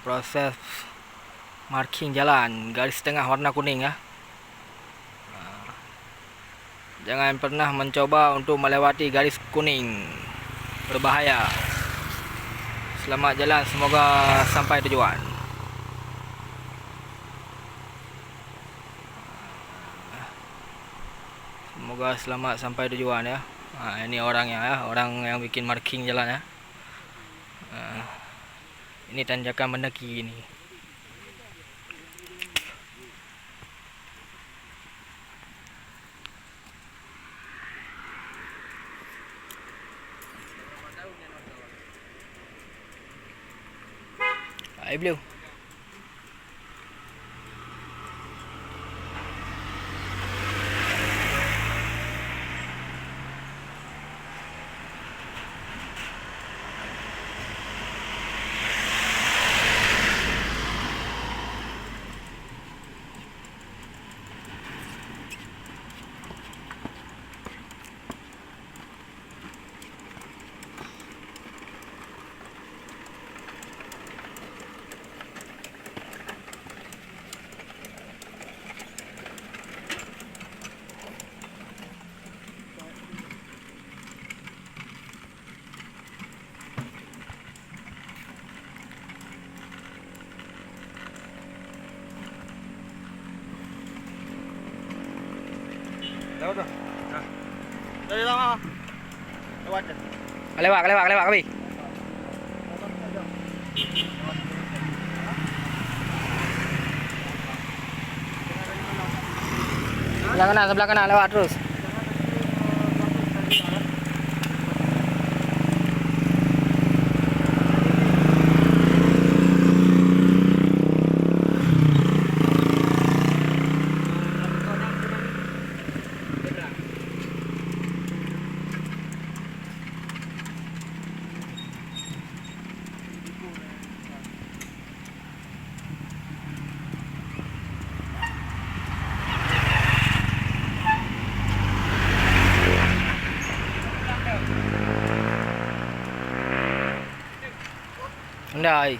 Proses marking jalan, garis tengah warna kuning ya. Jangan pernah mencoba untuk melewati garis kuning, berbahaya. Selamat jalan, semoga sampai tujuan. Semoga selamat sampai tujuan ya. Ini orangnya ya, orang yang bikin marking jalan ya. Ini tanjakan mendaki ini. Air blue. Lewat dah. Dari lama. Lewat dah. Lewat kami. Sebelah kanan lewat terus. Andai.